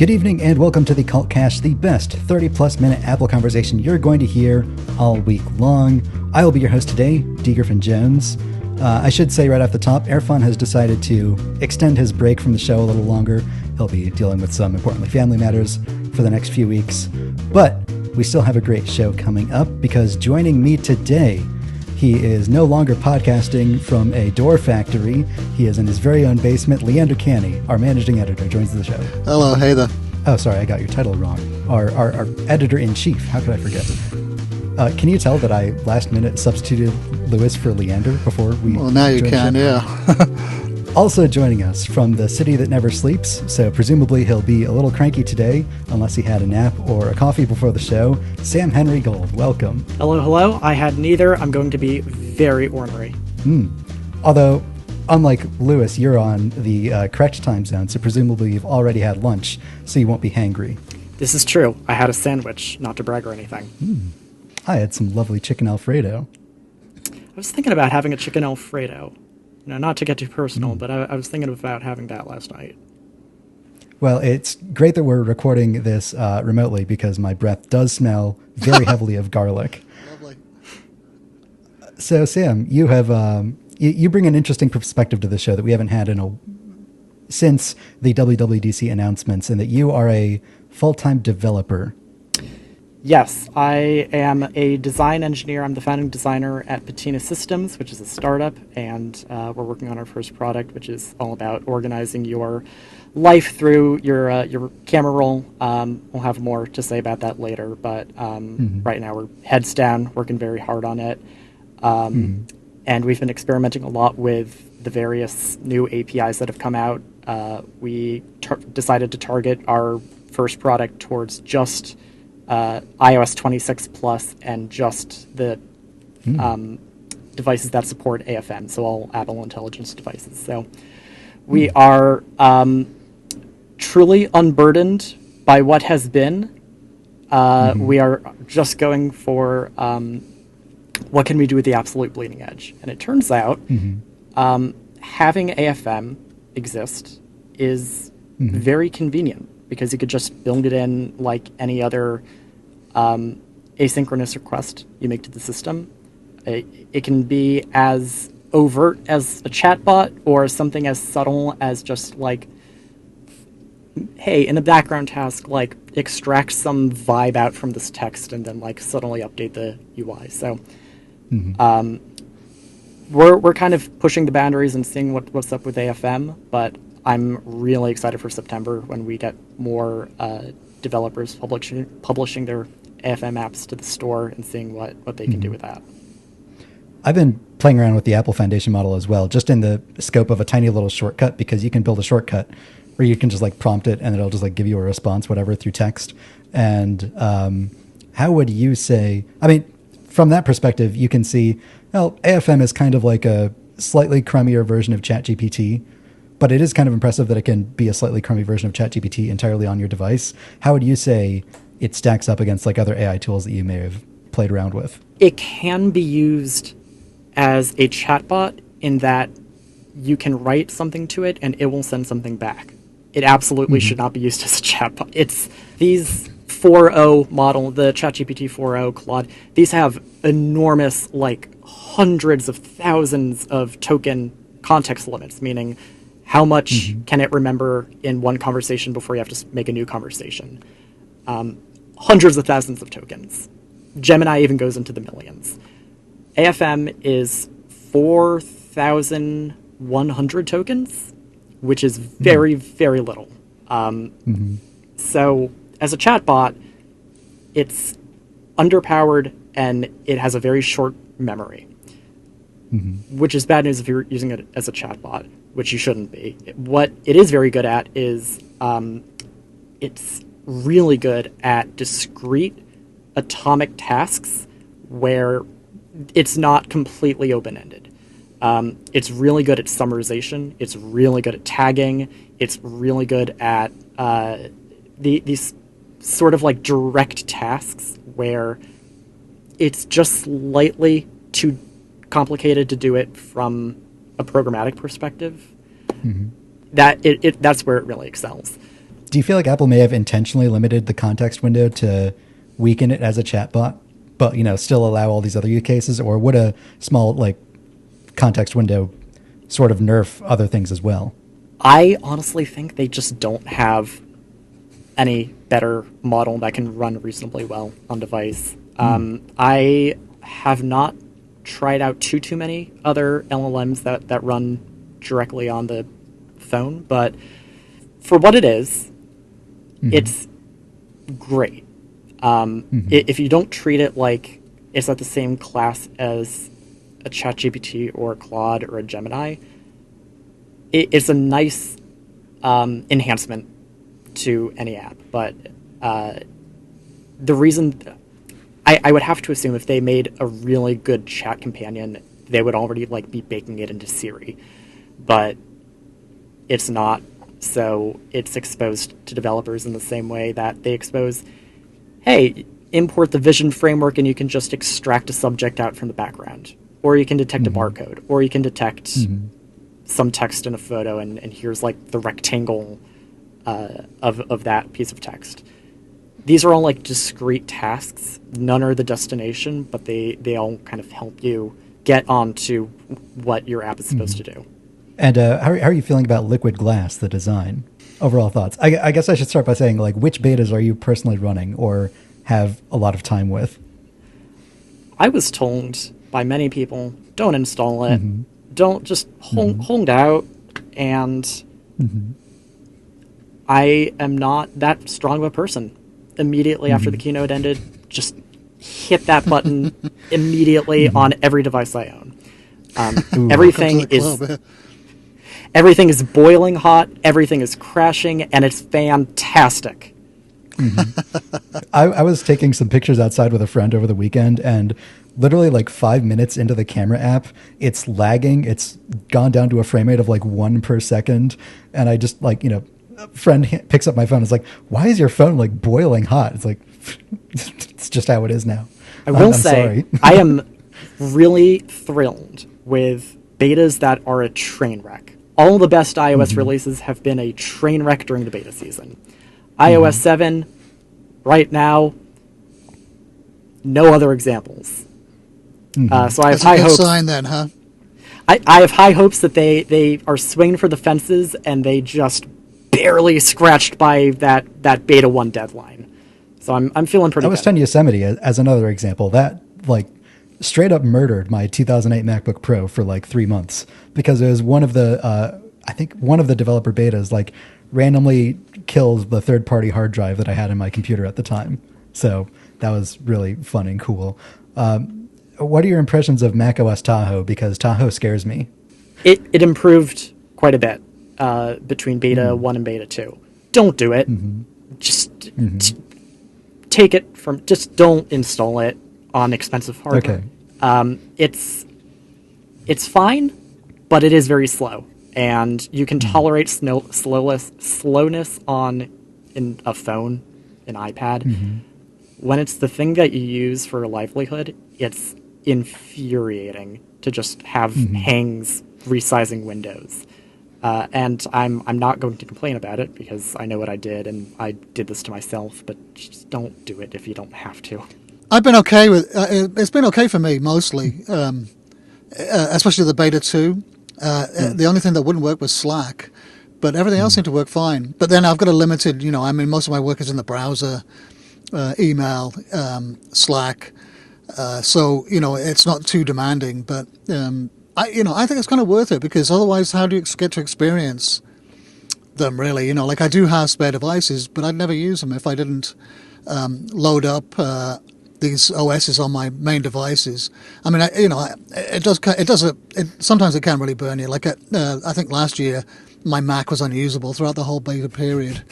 Good evening and welcome to the CultCast, the best 30-plus minute Apple conversation you're going to hear all week long. I will be your host today, D. Griffin Jones. I should say right off the top, Erfan has decided to extend his break from the show a little longer. He'll be dealing with some importantly family matters for the next few weeks. But we still have a great show coming up because joining me today, he is no longer podcasting from a door factory. He is in his very own basement. Leander Canny, our managing editor, joins the show. Hello, hey there. Oh, sorry, I got your title wrong. Our editor-in-chief. How could I forget? Can you tell that I last minute substituted Lewis for Leander before we... Well, now you can, yeah. Also joining us from the city that never sleeps, so presumably he'll be a little cranky today, unless he had a nap or a coffee before the show, Sam Henry Gold. Welcome. Hello, hello. I had neither. I'm going to be very ornery. Although, unlike Lewis, you're on the correct time zone, so presumably you've already had lunch, so you won't be hangry. This is true. I had a sandwich, not to brag or anything. I had some lovely chicken Alfredo. I was thinking about having a chicken Alfredo. You know, not to get too personal, but I was thinking about having that last night. Well, it's great that we're recording this remotely because my breath does smell very heavily of garlic. Lovely. So, Sam, you have you bring an interesting perspective to the show that we haven't had since the WWDC announcements, and that you are a full-time developer. Yes, I am a design engineer. I'm the founding designer at Patina Systems, which is a startup, and we're working on our first product, which is all about organizing your life through your camera roll. We'll have more to say about that later, but right now we're heads down, working very hard on it. And we've been experimenting a lot with the various new APIs that have come out. We decided to target our first product towards just iOS 26 Plus and just the devices that support AFM, so all Apple Intelligence devices. So we are truly unburdened by what has been. We are just going for what can we do with the absolute bleeding edge. And it turns out having AFM exist is very convenient, because you could just build it in like any other asynchronous request you make to the system. It can be as overt as a chatbot or something as subtle as just like, hey, in a background task, like extract some vibe out from this text and then like suddenly update the UI. So we're kind of pushing the boundaries and seeing what's up with AFM, but I'm really excited for September when we get more developers publishing their AFM apps to the store and seeing what they can do with that. I've been playing around with the Apple Foundation model as well, just in the scope of a tiny little shortcut, because you can build a shortcut where you can just like prompt it and it'll just like give you a response, whatever, through text. And how would you say, I mean, from that perspective, you can see, well, AFM is kind of like a slightly crummier version of ChatGPT, but it is kind of impressive that it can be a slightly crummy version of ChatGPT entirely on your device. How would you say it stacks up against like other AI tools that you may have played around with? It can be used as a chatbot in that you can write something to it and it will send something back. It absolutely should not be used as a chatbot. It's these 4.0 model, the ChatGPT 4.0 Claude, these have enormous, like hundreds of thousands of token context limits, meaning how much can it remember in one conversation before you have to make a new conversation? Hundreds of thousands of tokens. Gemini even goes into the millions. AFM is 4,100 tokens, which is very, very little. So as a chatbot, it's underpowered and it has a very short memory, which is bad news if you're using it as a chatbot, which you shouldn't be. What it is very good at is it's really good at discrete atomic tasks where it's not completely open-ended. It's really good at summarization. It's really good at tagging. It's really good at these sort of like direct tasks where it's just slightly too complicated to do it from a programmatic perspective. That's where it really excels. Do you feel like Apple may have intentionally limited the context window to weaken it as a chatbot, but still allow all these other use cases, or would a small context window sort of nerf other things as well? I honestly think they just don't have any better model that can run reasonably well on device. I have not tried out too many other LLMs that run directly on the phone, but for what it is, it's great. If you don't treat it like it's at the same class as a ChatGPT or a Claude or a Gemini, it's a nice enhancement to any app. But the reason I would have to assume if they made a really good chat companion, they would already be baking it into Siri, but it's not. So it's exposed to developers in the same way that they expose, hey, import the vision framework and you can just extract a subject out from the background, or you can detect a barcode, or you can detect some text in a photo, and here's the rectangle of that piece of text. These are all discrete tasks. None are the destination, but they all kind of help you get onto what your app is supposed to do. And how are you feeling about Liquid Glass, the design? Overall thoughts. I guess I should start by saying, which betas are you personally running or have a lot of time with? I was told by many people, don't install it. Don't just hold out. And I am not that strong of a person. Immediately after the keynote ended, just hit that button immediately on every device I own. Everything is boiling hot, everything is crashing, and it's fantastic. I was taking some pictures outside with a friend over the weekend, and literally 5 minutes into the camera app, it's lagging. It's gone down to a frame rate of 1 per second. And I just a friend picks up my phone and is like, why is your phone boiling hot? It's it's just how it is now. I will say, I am really thrilled with betas that are a train wreck. All the best iOS releases have been a train wreck during the beta season. iOS 7, right now, no other examples. So I have That's high a good hopes. sign then, huh? I have high hopes that they are swinging for the fences and they just barely scratched by that beta 1 deadline. So I'm feeling pretty good. I was 10 Yosemite as another example. That straight up murdered my 2008 MacBook Pro for 3 months because it was one of the I think one of the developer betas randomly killed the third-party hard drive that I had in my computer at the time. So that was really fun and cool. What are your impressions of macOS Tahoe? Because Tahoe scares me. It improved quite a bit between beta 1 and beta 2. Don't do it. Just take it from. Just don't install it on expensive hardware. Okay. It's fine, but it is very slow, and you can tolerate slowness in a phone, an iPad. When it's the thing that you use for a livelihood, it's infuriating to just have hangs resizing windows. And I'm not going to complain about it because I know what I did, and I did this to myself, but just don't do it if you don't have to. I've been okay with it's been okay for me mostly, especially the beta 2. The only thing that wouldn't work was Slack, but everything else seemed to work fine. But then I've got a limited, most of my work is in the browser, email, Slack, so it's not too demanding. But I think it's kind of worth it because otherwise, how do you get to experience them really? I do have spare devices, but I'd never use them if I didn't load up these OSs on my main devices. I mean, sometimes it can really burn you. I think last year my Mac was unusable throughout the whole beta period.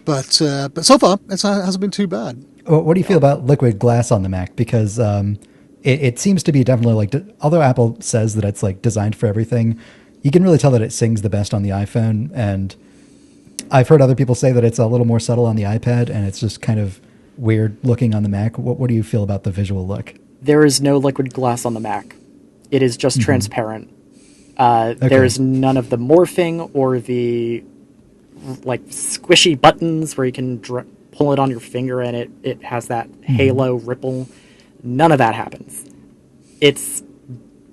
But so far it hasn't been too bad. What do you feel about Liquid Glass on the Mac? Because it seems to be definitely although Apple says that it's designed for everything, you can really tell that it sings the best on the iPhone. And I've heard other people say that it's a little more subtle on the iPad, and it's just kind of weird looking on the Mac. What do you feel about the visual look? There is no Liquid Glass on the Mac. It is just transparent. Okay. There is none of the morphing or the like squishy buttons where you can pull it on your finger and it has that halo ripple. None of that happens. It's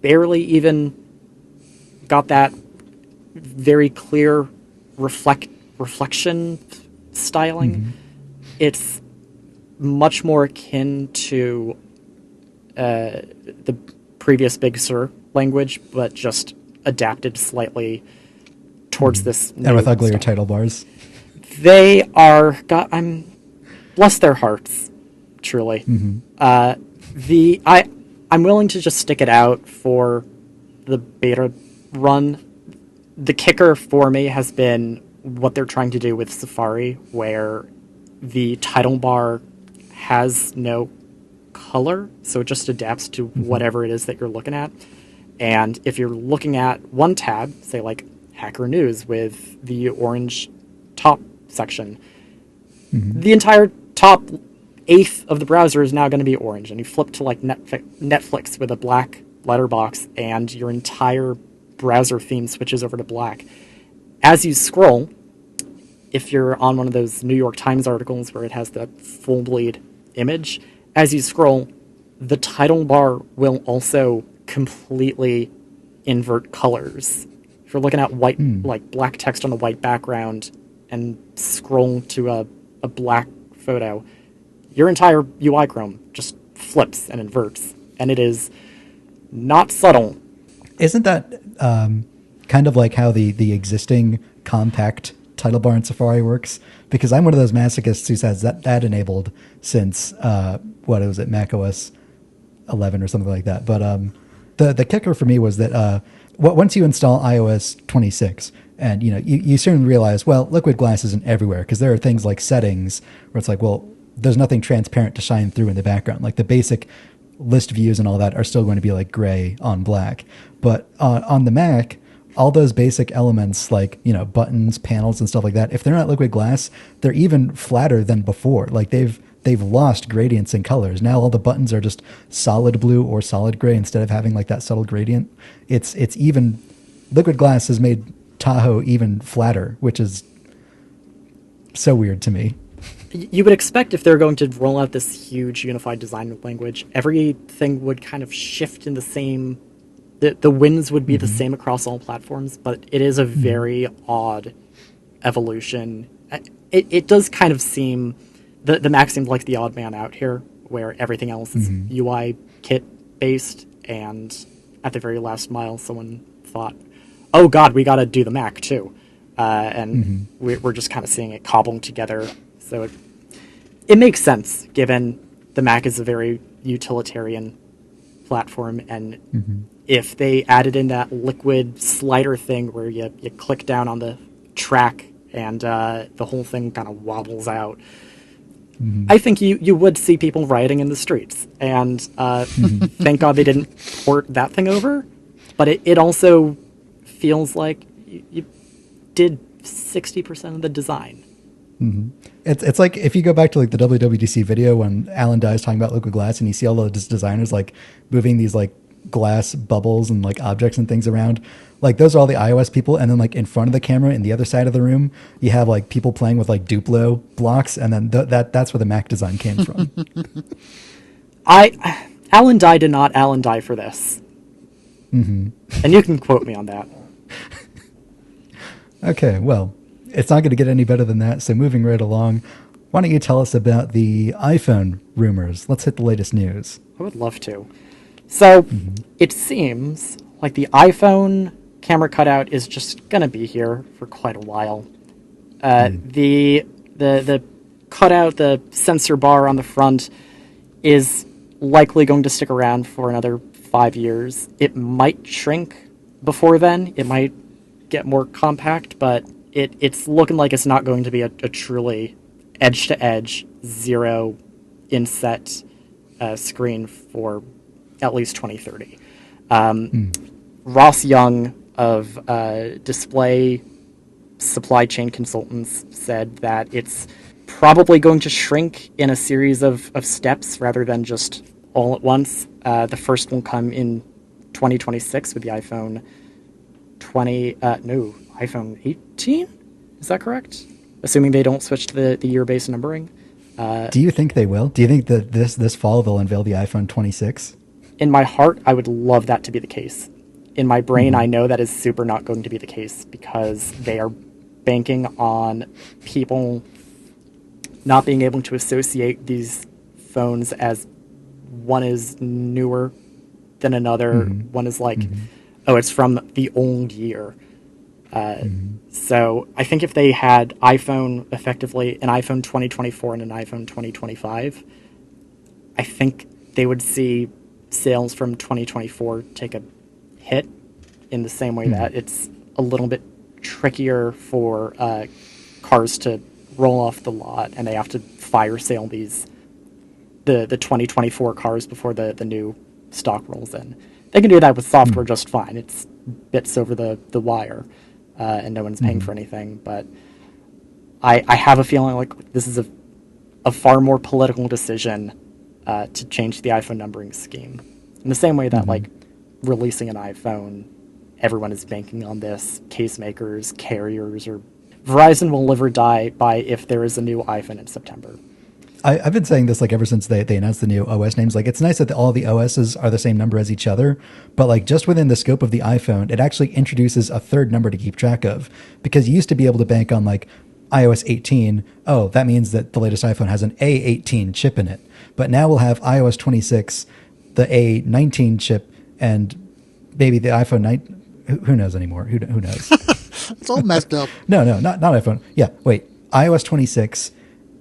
barely even got that very clear reflection styling. It's much more akin to the previous Big Sur language, but just adapted slightly towards this. And with uglier title bars. They are, God, bless their hearts, truly. I'm willing to just stick it out for the beta run. The kicker for me has been what they're trying to do with Safari, where the title bar has no color, so it just adapts to whatever it is that you're looking at. And if you're looking at one tab, say like Hacker News with the orange top section, the entire top eighth of the browser is now going to be orange, and you flip to like Netflix with a black letterbox, and your entire browser theme switches over to black. As you scroll, if you're on one of those New York Times articles where it has the full bleed image, as you scroll, the title bar will also completely invert colors. If you're looking at white, like black text on a white background, and scroll to a black photo, your entire UI Chrome just flips and inverts, and it is not subtle. Isn't that kind of like how the existing compact title bar in Safari works? Because I'm one of those masochists who says that enabled since Mac OS 11 or something like that. But the kicker for me was that once you install iOS 26, and you soon realize, well, Liquid Glass isn't everywhere, because there are things like settings where it's like, well, there's nothing transparent to shine through in the background. Like the basic list views and all that are still going to be like gray on black. But on the Mac, all those basic elements like, buttons, panels and stuff like that, if they're not Liquid Glass, they're even flatter than before. Like they've lost gradients and colors. Now all the buttons are just solid blue or solid gray instead of having like that subtle gradient. It's even, Liquid Glass has made Tahoe even flatter, which is so weird to me. You would expect if they're going to roll out this huge unified design language, everything would kind of shift in the same... The winds would be the same across all platforms, but it is a very odd evolution. It does kind of seem... The Mac seemed like the odd man out here, where everything else is UI kit-based, and at the very last mile, someone thought, oh god, we gotta do the Mac too. And we're just kind of seeing it cobbling together. So it makes sense, given the Mac is a very utilitarian platform, and if they added in that liquid slider thing where you click down on the track and the whole thing kind of wobbles out, I think you would see people rioting in the streets. And thank God they didn't port that thing over, but it also feels like you did 60% of the design. It's like if you go back to like the WWDC video when Alan Dye is talking about Liquid Glass, and you see all of those designers like moving these like glass bubbles and like objects and things around. Like those are all the iOS people, and then like in front of the camera in the other side of the room, you have like people playing with like Duplo blocks, and then that's where the Mac design came from. Alan Dye did not Alan Dye for this, and you can quote me on that. Okay, well, it's not going to get any better than that. So moving right along, why don't you tell us about the iPhone rumors? Let's hit the latest news. I would love to. So it seems like the iPhone camera cutout is just going to be here for quite a while. The cutout, the sensor bar on the front, is likely going to stick around for another 5 years. It might shrink before then. It might get more compact, but it's looking like it's not going to be a truly edge-to-edge, zero inset screen for at least 2030. Ross Young of Display Supply Chain Consultants said that it's probably going to shrink in a series of steps rather than just all at once. The first will come in 2026 with the iPhone 18? Is Is that correct? Assuming they don't switch to the year-based numbering. Do you think they will? Do you think that this fall they'll unveil the iPhone 26? In my heart, I would love that to be the case. In my brain, I know that is super not going to be the case because they are banking on people not being able to associate these phones as one is newer than another. One is like, oh, it's from the old year. So I think if they had effectively an iPhone 2024 and an iPhone 2025, I think they would see sales from 2024 take a hit in the same way that it's a little bit trickier for cars to roll off the lot, and they have to fire sale the 2024 cars before the new stock rolls in. They can do that with software just fine. It's bits over the wire, and no one's paying for anything. But I have a feeling like this is a far more political decision to change the iPhone numbering scheme. In the same way that like releasing an iPhone, everyone is banking on this. Case makers, carriers, or Verizon will live or die by if there is a new iPhone in September. I've been saying this like ever since they announced the new OS names. Like, it's nice that all the OSs are the same number as each other, but like just within the scope of the iPhone, it actually introduces a third number to keep track of, because you used to be able to bank on like iOS 18. Oh, that means that the latest iPhone has an A18 chip in it. But now we'll have iOS 26, the A19 chip, and maybe the iPhone 9. Who knows anymore? Who knows? It's all messed up. No, not iPhone. Yeah, wait. iOS 26,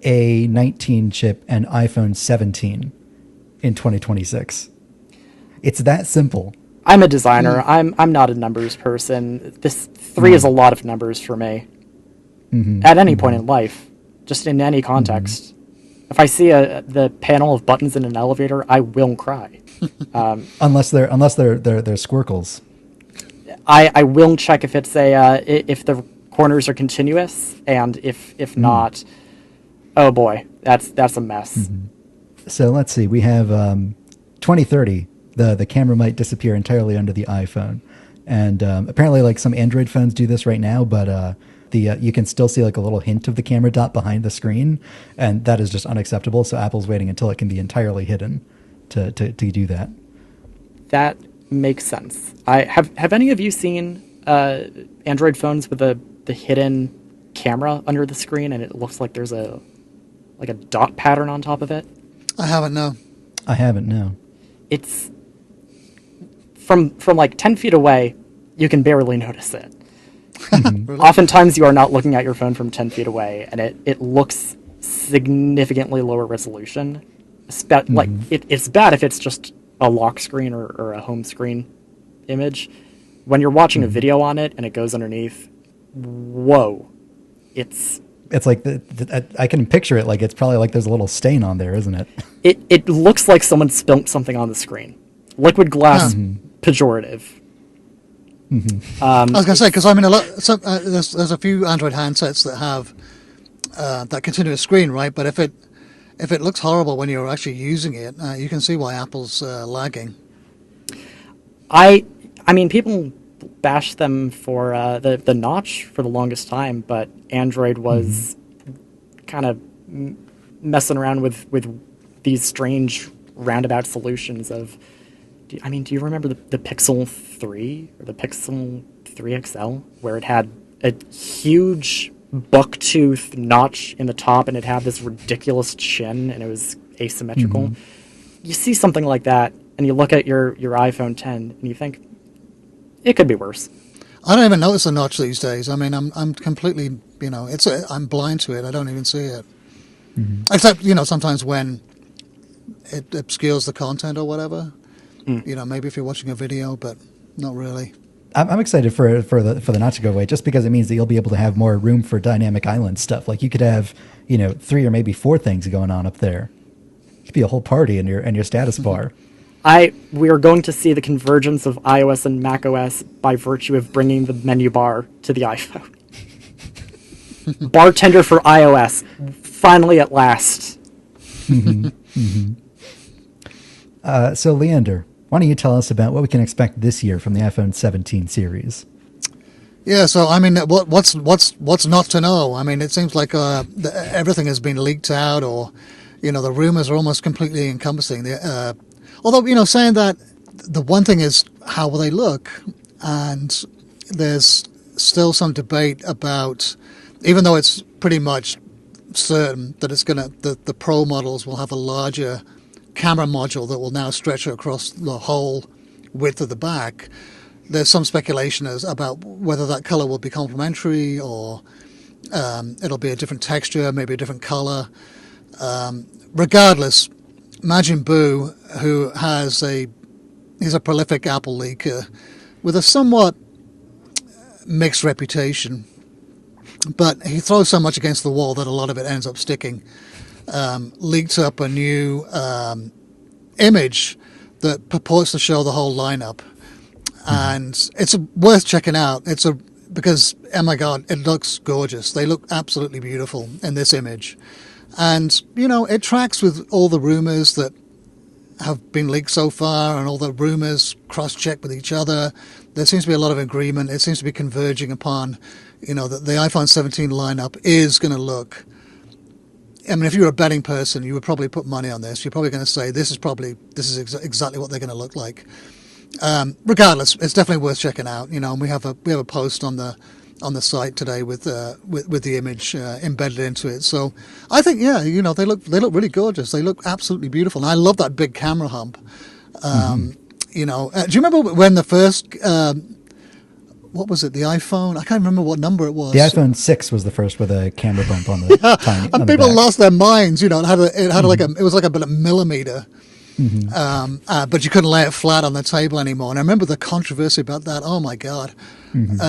A19 chip, and iPhone 17 in 2026. It's that simple. I'm a designer. I'm not a numbers person. This 3 is a lot of numbers for me. At any point in life, just in any context. If I see the panel of buttons in an elevator, I will cry. Unless they're squircles. I will check if it's if the corners are continuous, and if not, oh boy, that's a mess. So let's see. We have 2030. The camera might disappear entirely under the iPhone, and apparently, like some Android phones do this right now, but you can still see like a little hint of the camera dot behind the screen, and that is just unacceptable. So Apple's waiting until it can be entirely hidden to do that. That makes sense. Have any of you seen Android phones with the hidden camera under the screen, and it looks like there's a dot pattern on top of it? I haven't, no. It's from like 10 feet away, you can barely notice it. Really? Oftentimes you are not looking at your phone from 10 feet away, and it looks significantly lower resolution. Like it's bad if it's just a lock screen or a home screen image. When you're watching a video on it and it goes underneath, whoa. It's like I can picture it like it's probably like there's a little stain on there, isn't it? It looks like someone spilt something on the screen. Liquid glass, pejorative. I was going to say, because I mean, there's a few Android handsets that have that continuous screen, right? But if it looks horrible when you're actually using it, you can see why Apple's lagging. I mean, people bash them for the notch for the longest time, but Android was kind of messing around with these strange roundabout solutions of. Do you remember the Pixel 3 or the Pixel 3 XL, where it had a huge bucktooth notch in the top and it had this ridiculous chin and it was asymmetrical? You see something like that and you look at your iPhone 10 and you think, it could be worse. I don't even notice the notch these days. I mean, I'm completely, I'm blind to it. I don't even see it. Except, sometimes when it obscures the content or whatever. Maybe if you're watching a video, but not really. I'm excited for the notch to go away, just because it means that you'll be able to have more room for dynamic island stuff. Like you could have, 3 or maybe 4 things going on up there. It could be a whole party in your status bar. We are going to see the convergence of iOS and macOS by virtue of bringing the menu bar to the iPhone. Bartender for iOS, finally at last. So Leander, why don't you tell us about what we can expect this year from the iPhone 17 series? Yeah, so I mean, what's not to know? I mean, it seems like everything has been leaked out, or the rumors are almost completely encompassing. Although saying that, the one thing is how will they look, and there's still some debate about, even though it's pretty much certain that the Pro models will have a larger camera module that will now stretch across the whole width of the back. There's some speculation about whether that color will be complementary, or it'll be a different texture, maybe a different color. Regardless, Majin Buu, who he's a prolific Apple leaker with a somewhat mixed reputation, but he throws so much against the wall that a lot of it ends up sticking. Leaked up a new image that purports to show the whole lineup. And it's worth checking out. Because, oh my God, it looks gorgeous. They look absolutely beautiful in this image. And, it tracks with all the rumors that have been leaked so far, and all the rumors cross-check with each other. There seems to be a lot of agreement. It seems to be converging upon, that the iPhone 17 lineup is going to look... I mean, if you're a betting person, you would probably put money on this. You're probably going to say this is exactly what they're going to look like. Regardless, it's definitely worth checking out. And we have a post on the site today with the image embedded into it. So I think they look really gorgeous. They look absolutely beautiful, and I love that big camera hump. Do you remember when the first what was it? The iPhone? I can't remember what number it was. The iPhone 6 was the first with a camera bump on the tiny. And people lost their minds. It had it was like about a millimeter. Mm-hmm. But you couldn't lay it flat on the table anymore. And I remember the controversy about that. Oh my God! Mm-hmm.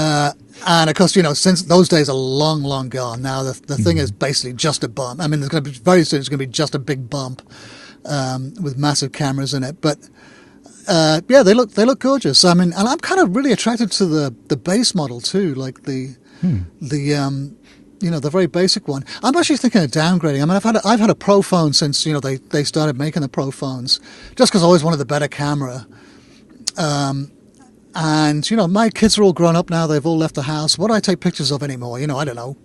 And of course, since those days are long, long gone. Now the thing is basically just a bump. I mean, there's going to be very soon. It's going to be just a big bump with massive cameras in it. But they look gorgeous. I mean, and I'm kind of really attracted to the base model too, like the very basic one. I'm actually thinking of downgrading. I mean, I've had a Pro phone since they started making the Pro phones, just because I always wanted the better camera. And my kids are all grown up now. They've all left the house. What do I take pictures of anymore? I don't know.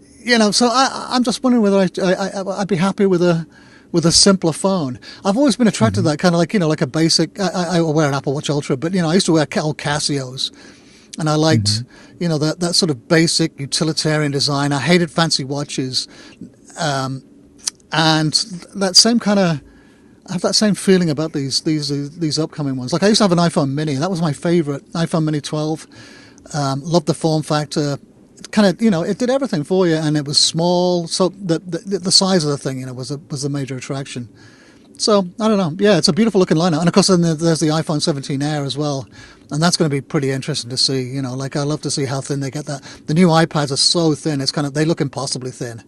So I'm just wondering whether I'd be happy with a simpler phone. I've always been attracted to that kind of like a basic. I wear an Apple Watch Ultra, but I used to wear old Casios. And I liked, that sort of basic utilitarian design. I hated fancy watches. And that same I have that same feeling about these upcoming ones. Like I used to have an iPhone Mini, and that was my favorite, iPhone Mini 12. Loved the form factor. Kind of, it did everything for you, and it was small. So the size of the thing, was the major attraction. So, I don't know. Yeah, it's a beautiful looking lineup. And of course, then there's the iPhone 17 Air as well. And that's going to be pretty interesting to see. I love to see how thin they get that. The new iPads are so thin. It's they look impossibly thin.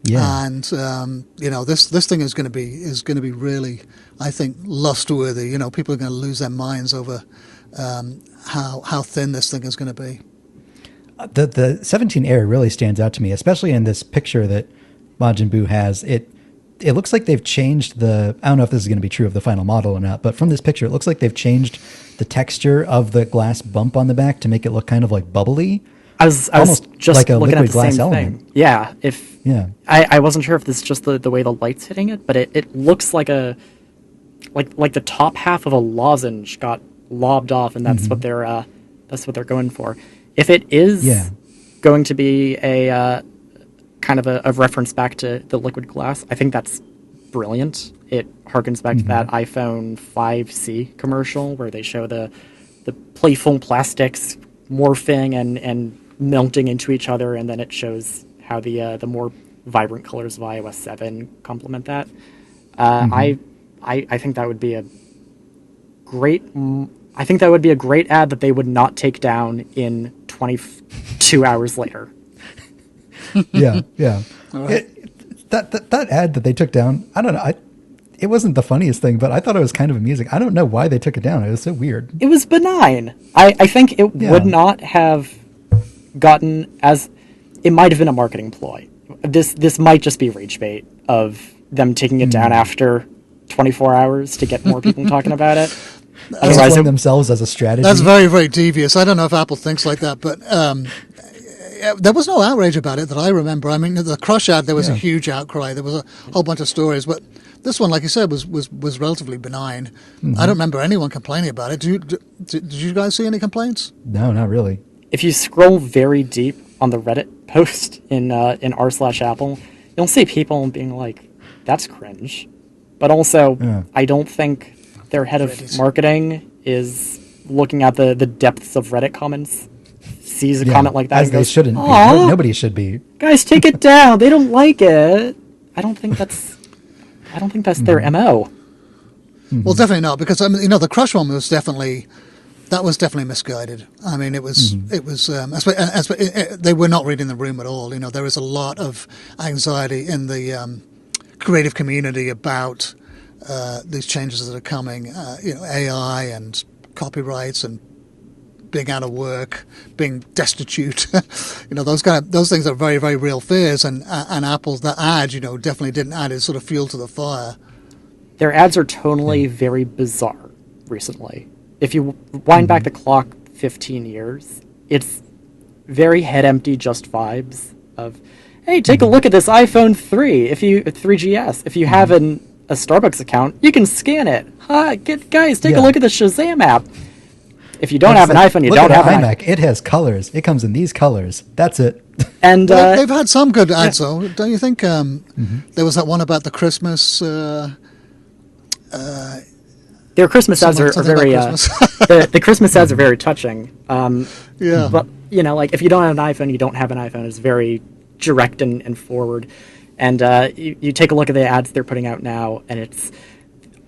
Yeah. And, this thing is going to be really, I think, lust-worthy. People are going to lose their minds over how thin this thing is going to be. The 17 Air really stands out to me, especially in this picture that Majin Buu has. It looks like they've changed I don't know if this is going to be true of the final model or not, but from this picture, it looks like they've changed the texture of the glass bump on the back to make it look kind of like bubbly. I was just like a looking liquid at the glass same element. thing. Yeah. I wasn't sure if this is just the way the light's hitting it, but it looks like like the top half of a lozenge got lobbed off, and that's what they're going for. If it is going to be a kind of a reference back to the liquid glass, I think that's brilliant. It harkens back to that iPhone 5C commercial where they show the playful plastics morphing and melting into each other, and then it shows how the more vibrant colors of iOS 7 complement that. I think that would be a great. I think that would be a great ad that they would not take down in 22 hours later. Yeah. Right. That ad that they took down, I don't know. It wasn't the funniest thing, but I thought it was kind of amusing. I don't know why they took it down. It was so weird. It was benign. I think it would not have gotten as... It might have been a marketing ploy. This might just be rage bait of them taking it down after 24 hours to get more people talking about it. Otherwise, canceling themselves as a strategy. That's very, very devious. I don't know if Apple thinks like that, but there was no outrage about it that I remember. I mean, the Crush ad, there was a huge outcry. There was a whole bunch of stories, but this one, like you said, was relatively benign. I don't remember anyone complaining about it. Did you guys see any complaints? No, not really. if you scroll very deep on the Reddit post in r/Apple, you'll see people being like, "That's cringe," but also I don't think their head of marketing is looking at the depths of Reddit comments, sees a comment like that, as and goes, they shouldn't be. Nobody should be. Guys, take it down. They don't like it. I don't think that's their MO. Well, definitely not, because I mean, the Crush one was definitely misguided. I mean, it was they were not reading the room at all. There is a lot of anxiety in the creative community about these changes that are coming. AI and copyrights and being out of work, being destitute. Those things are very, very real fears. And Apple's that ad, definitely didn't add its sort of fuel to the fire. Their ads are tonally very bizarre recently. If you wind back the clock 15 years, it's very head empty, just vibes of, hey, take a look at this iPhone 3GS. If you have a Starbucks account, you can scan it. Guys, take a look at the Shazam app. If you don't have an iPhone, you don't have an iMac. It has colors. It comes in these colors. That's it. And they've had some good ads, though. Don't you think? There was that one about the Christmas. Their Christmas ads are very. The Christmas ads are very touching. But if you don't have an iPhone, you don't have an iPhone. It's very direct and forward. And you take a look at the ads they're putting out now, and it's,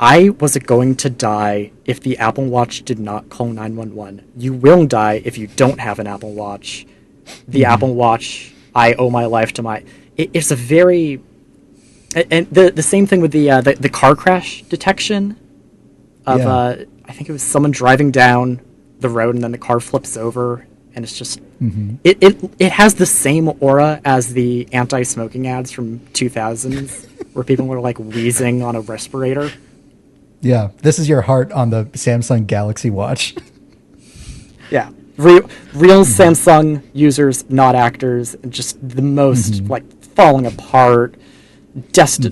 I was going to die if the Apple Watch did not call 911. You will die if you don't have an Apple Watch. The Apple Watch, I owe my life to my... It's a very... And the same thing with the car crash detection of, I think it was someone driving down the road and then the car flips over, and it's just... It has the same aura as the anti-smoking ads from 2000s, where people were like wheezing on a respirator. Yeah, this is your heart on the Samsung Galaxy Watch. Yeah, real Samsung users, not actors, just the most like falling apart, just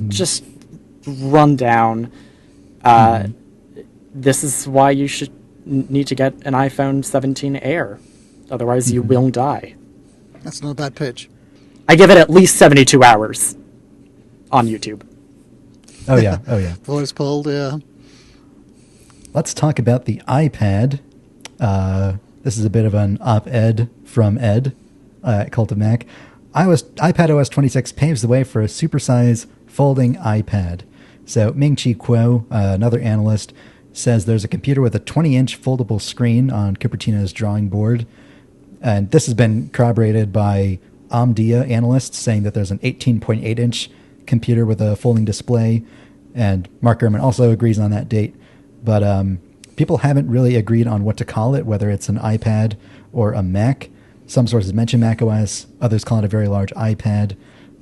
run down. This is why you should need to get an iPhone 17 Air, otherwise you will die. That's not a bad pitch. I give it at least 72 hours on YouTube. Oh yeah. Voice pulled, yeah. Let's talk about the iPad. This is a bit of an op-ed from Ed at Cult of Mac. iPadOS 26 paves the way for a supersize folding iPad. So Ming-Chi Kuo, another analyst, says there's a computer with a 20-inch foldable screen on Cupertino's drawing board. And this has been corroborated by Omdia analysts saying that there's an 18.8-inch computer with a folding display. And Mark Gurman also agrees on that date. But people haven't really agreed on what to call it, whether it's an iPad or a Mac. Some sources mention macOS, others call it a very large iPad.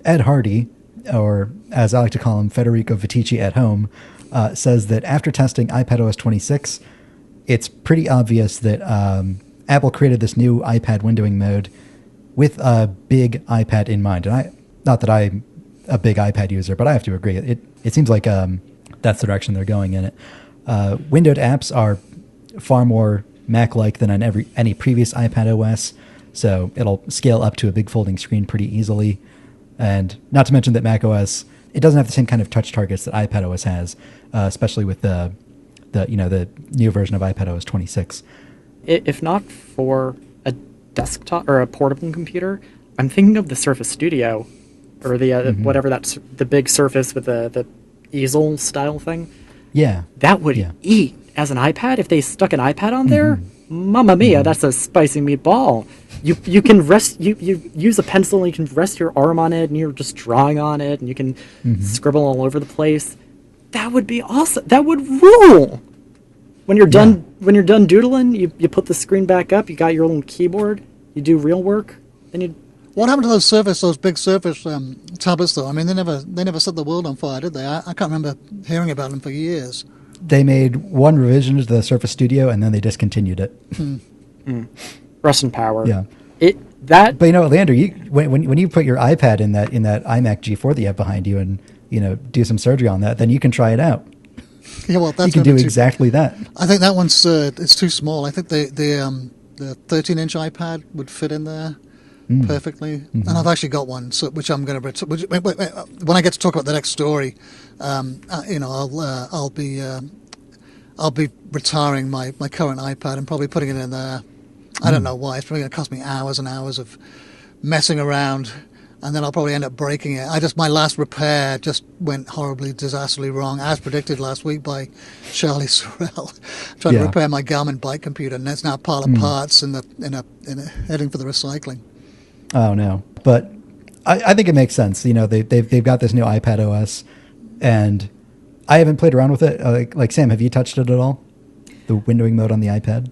Ed Hardy, or as I like to call him, Federico Vitici at home, says that after testing iPadOS 26, it's pretty obvious that Apple created this new iPad windowing mode with a big iPad in mind. And not that I'm a big iPad user, but I have to agree. It seems like that's the direction they're going in it. Windowed apps are far more Mac-like than on any previous iPadOS, so it'll scale up to a big folding screen pretty easily. And not to mention that macOS, it doesn't have the same kind of touch targets that iPadOS has, especially with the new version of iPadOS 26. If not for a desktop or a portable computer, I'm thinking of the Surface Studio, or the whatever that's the big Surface with the easel style thing. Yeah, that would eat as an iPad if they stuck an iPad on there. Mamma mia, that's a spicy meatball. You can rest. You use a pencil and you can rest your arm on it, and you're just drawing on it, and you can scribble all over the place. That would be awesome. That would rule. When you're done, doodling, you put the screen back up. You got your own keyboard. You do real work. Then you. What happened to those big Surface tablets, though? I mean, they never set the world on fire, did they? I can't remember hearing about them for years. they made one revision to the Surface Studio and then they discontinued it. Rust and power. Yeah. But you know, Lander, when you put your iPad in that iMac G4 that you have behind you and, you know, do some surgery on that, then you can try it out. Yeah, well, that's you can do exactly that. I think that one's it's too small. I think the 13-inch iPad would fit in there perfectly. And I've actually got one, which I'm going to. When I get to talk about the next story, you know, I'll be retiring my current iPad and probably putting it in there. I don't know why. It's probably going to cost me hours and hours of messing around, and then I'll probably end up breaking it. My last repair just went horribly, disastrously wrong, as predicted last week by Charlie Sorrell, trying to repair my Garmin bike computer, and it's now a pile of parts in a heading for the recycling. Oh no! But I think it makes sense. You know, they've got this new iPadOS, and I haven't played around with it. Like Sam, have you touched it at all? The windowing mode on the iPad?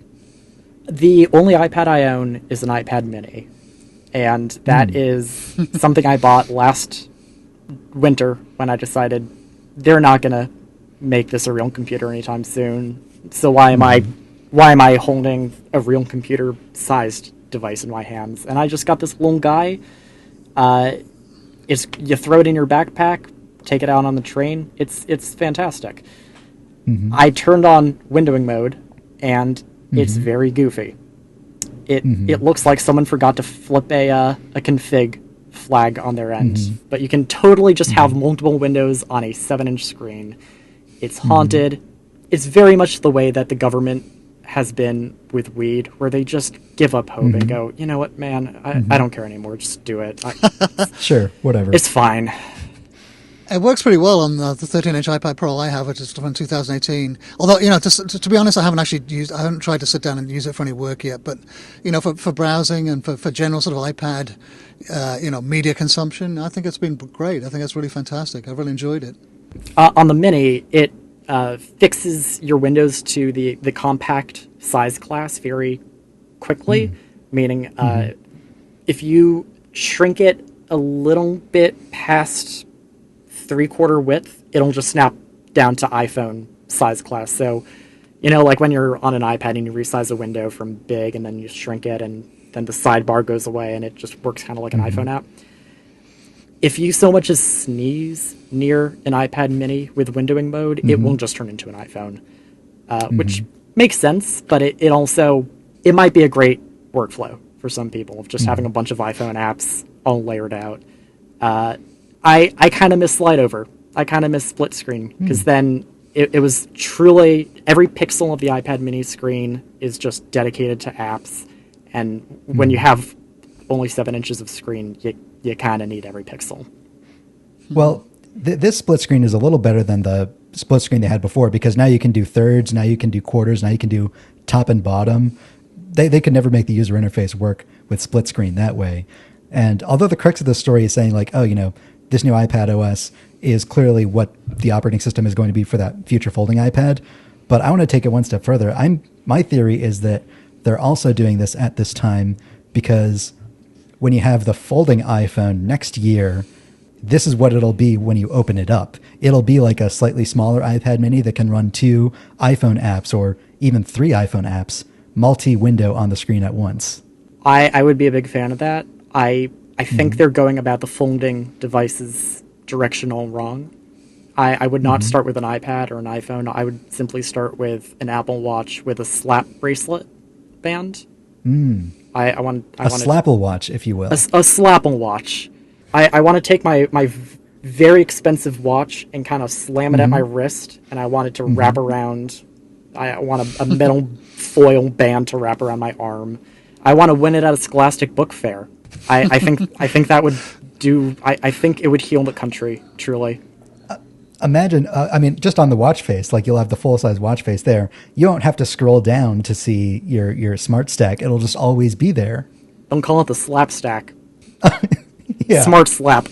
The only iPad I own is an iPad Mini, and that is something I bought last winter when I decided they're not going to make this a real computer anytime soon. So why am I holding a real computer-sized device in my hands? And I just got this little guy. You throw it in your backpack, take it out on the train. It's fantastic. I turned on windowing mode, and it's very goofy. It looks like someone forgot to flip a config flag on their end, but you can totally just have multiple windows on a 7-inch screen. It's haunted. It's very much the way that the government has been with weed, where they just give up hope and go, you know what, man, I don't care anymore. Just do it. Sure, whatever. It's fine. It works pretty well on the 13-inch iPad Pro I have, which is from 2018. Although, you know, to be honest, I haven't tried to sit down and use it for any work yet. But, you know, for browsing and for general sort of iPad, you know, media consumption, I think it's been great. I think it's really fantastic. I've really enjoyed it. On the Mini, it fixes your windows to the compact size class very quickly, meaning if you shrink it a little bit past 3/4 width, it'll just snap down to iPhone size class. So, you know, like when you're on an iPad and you resize a window from big and then you shrink it and then the sidebar goes away and it just works kind of like an iPhone app. If you so much as sneeze near an iPad Mini with windowing mode, it will just turn into an iPhone, which makes sense, but it also might be a great workflow for some people of just having a bunch of iPhone apps all layered out. I kind of miss slide over. I kind of miss split screen because then it was truly every pixel of the iPad Mini screen is just dedicated to apps. And when you have only 7 inches of screen, you kind of need every pixel. Well, this split screen is a little better than the split screen they had before because now you can do thirds, now you can do quarters, now you can do top and bottom. They could never make the user interface work with split screen that way. And although the crux of the story is saying like, oh, you know, this new iPadOS is clearly what the operating system is going to be for that future folding iPad. But I want to take it one step further. My theory is that they're also doing this at this time because when you have the folding iPhone next year, this is what it'll be when you open it up. It'll be like a slightly smaller iPad Mini that can run 2 iPhone apps or even 3 iPhone apps, multi-window on the screen at once. I would be a big fan of that. I think they're going about the folding devices directional wrong. I would not start with an iPad or an iPhone. I would simply start with an Apple Watch with a slap bracelet band. I want a Slapple watch, if you will. A Slapple watch. I want to take my very expensive watch and kind of slam it at my wrist, and I want it to wrap around. I want a metal foil band to wrap around my arm. I want to win it at a Scholastic Book Fair. I think that would do. I think it would heal the country truly. Imagine, I mean, just on the watch face, like you'll have the full size watch face there. You don't have to scroll down to see your smart stack. It'll just always be there. Don't call it the slap stack. Yeah. Smart slap.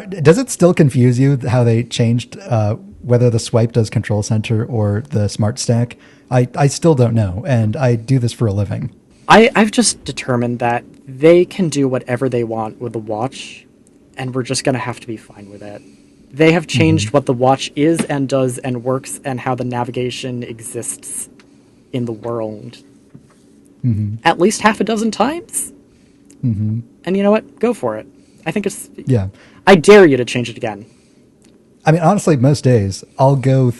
Does it still confuse you how they changed whether the swipe does control center or the smart stack? I still don't know, and I do this for a living. I've just determined that they can do whatever they want with the watch, and we're just going to have to be fine with it. They have changed what the watch is and does and works and how the navigation exists in the world at least half a dozen times. And you know what? Go for it. I think it's... Yeah. I dare you to change it again. I mean, honestly, most days I'll go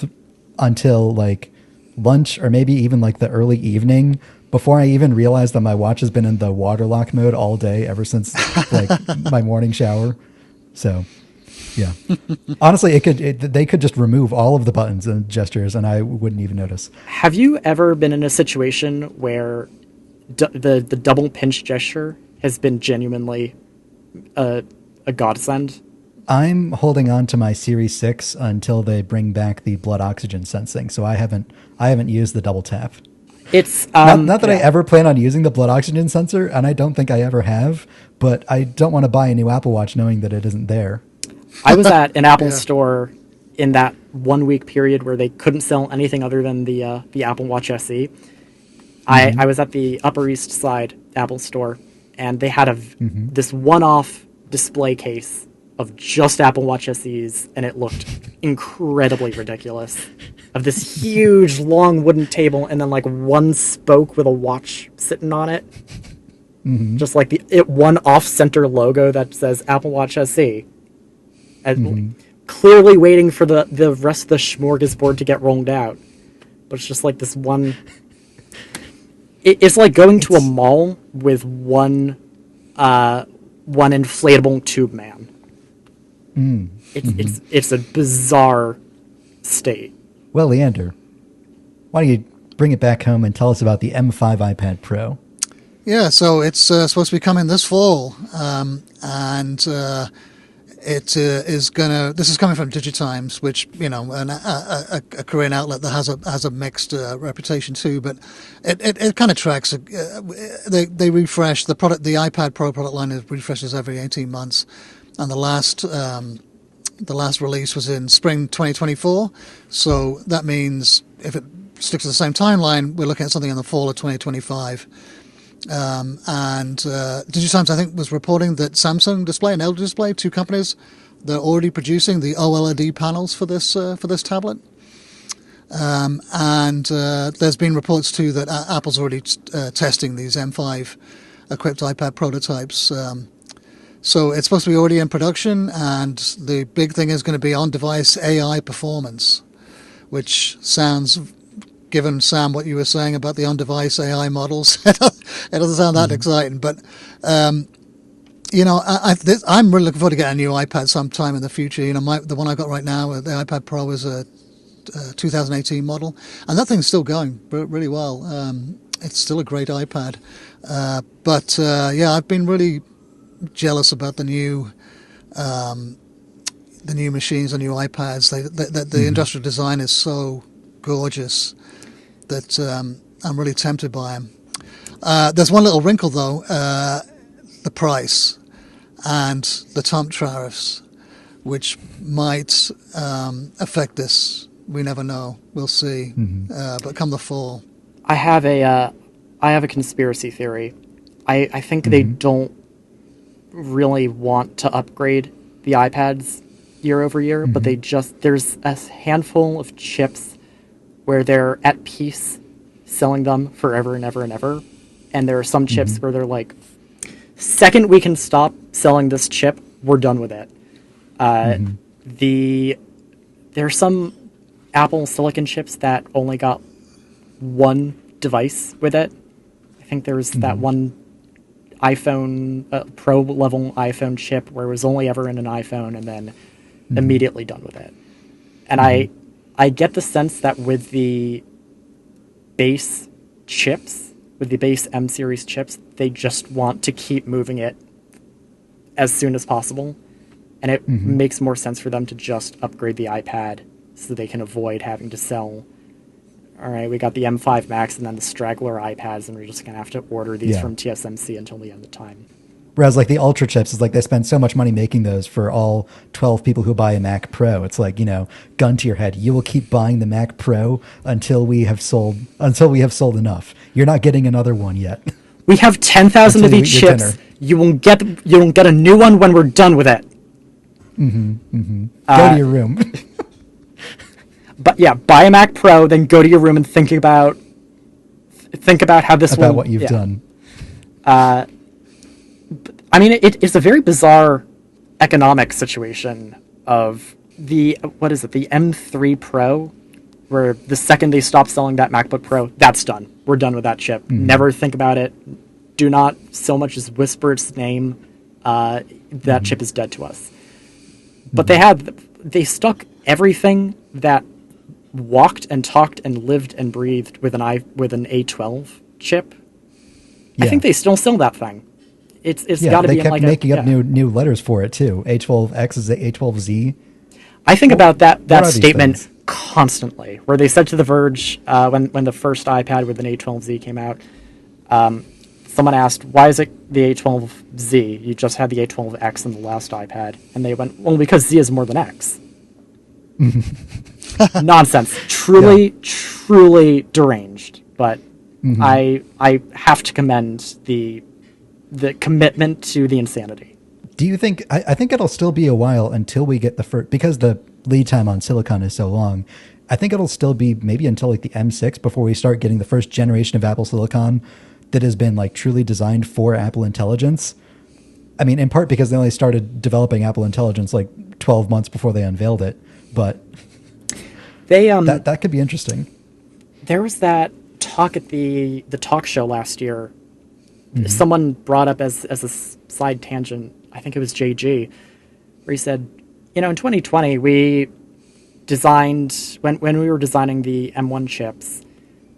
until like lunch or maybe even like the early evening before I even realize that my watch has been in the waterlock mode all day ever since like my morning shower. So, yeah. Honestly, they could just remove all of the buttons and gestures and I wouldn't even notice. Have you ever been in a situation where the double pinch gesture has been genuinely a godsend? I'm holding on to my Series 6 until they bring back the blood oxygen sensing, so I haven't used the double tap. It's not that I ever plan on using the blood oxygen sensor, and I don't think I ever have, but I don't want to buy a new Apple Watch knowing that it isn't there. I was at an Apple store in that 1 week period where they couldn't sell anything other than the Apple Watch SE. I was at the Upper East Side Apple store, and they had this one-off display case of just Apple Watch SEs, and it looked incredibly ridiculous. Of this huge, long wooden table, and then like one spoke with a watch sitting on it. Just like one off-center logo that says Apple Watch SE. And clearly waiting for the rest of the smorgasbord to get rolled out. But it's just like this one... It's like going to a mall with one inflatable tube man. It's a bizarre state. Well, Leander, why don't you bring it back home and tell us about the M5 iPad Pro? Yeah, so it's supposed to be coming this fall, it is gonna. This is coming from Digitimes, which a Korean outlet that has a mixed reputation too. But it kind of tracks. They refresh the product. The iPad Pro product line refreshes every 18 months, and the last release was in spring 2024. So that means if it sticks to the same timeline, we're looking at something in the fall of 2025. Digitimes, I think, was reporting that Samsung Display and LG Display, two companies, they're already producing the OLED panels for this tablet. There's been reports too that Apple's already testing these M5 equipped iPad prototypes. So it's supposed to be already in production, and the big thing is going to be on-device AI performance, which sounds, given Sam what you were saying about the on-device AI models, it doesn't sound that exciting. But I'm really looking forward to getting a new iPad sometime in the future. The one I got right now, the iPad Pro, is a 2018 model, and that thing's still going really well. It's still a great iPad, but I've been really jealous about the new machines, the new iPads. The industrial design is so gorgeous that I'm really tempted by them. There's one little wrinkle though, the price and the Trump tariffs, which might affect this. We never know. We'll see. But come the fall, I have a conspiracy theory. I think they don't really want to upgrade the iPads year over year, but there's a handful of chips where they're at peace selling them forever and ever and ever. And there are some chips where they're like, second we can stop selling this chip, we're done with it. There's some Apple silicon chips that only got one device with it. I think there was that one iPhone Pro level iPhone chip where it was only ever in an iPhone and then immediately done with it. And I get the sense that with the base chips, with the base M series chips, they just want to keep moving it as soon as possible. And it makes more sense for them to just upgrade the iPad so they can avoid having to sell, all right, we got the M5 Max and then the straggler iPads, and we're just going to have to order these from TSMC until the end of time. Whereas like the Ultra chips is like they spend so much money making those for all 12 people who buy a Mac Pro. It's like, gun to your head. You will keep buying the Mac Pro until we have sold enough. You're not getting another one yet. We have 10,000 of these chips. You won't get a new one when we're done with it. Go to your room. But yeah, buy a Mac Pro, then go to your room and think about how this about will, what you've yeah. done. I mean, it's a very bizarre economic situation of the M3 Pro, where the second they stop selling that MacBook Pro, that's done. We're done with that chip. Never think about it. Do not so much as whisper its name. That chip is dead to us. But they stuck everything that walked and talked and lived and breathed with an A12 chip. Yeah. I think they still sell that thing. It's got to be in like they kept making up new letters for it too. A12X is the A12Z. I think about that are these statement things? constantly, where they said to The Verge when the first iPad with an A12Z came out, someone asked, "Why is it the A12Z? You just had the A12X in the last iPad," and they went, "Well, because Z is more than X." Nonsense. Truly deranged. But I have to commend the commitment to the insanity. Do you think, I think it'll still be a while until we get the first, because the lead time on silicon is so long, I think it'll still be maybe until like the M6 before we start getting the first generation of Apple silicon that has been like truly designed for Apple Intelligence. I mean, in part because they only started developing Apple Intelligence like 12 months before they unveiled it, but they that could be interesting. There was that talk at the talk show last year. Someone brought up as a side tangent, I think it was JG, where he said, in 2020 we designed, when we were designing the M1 chips,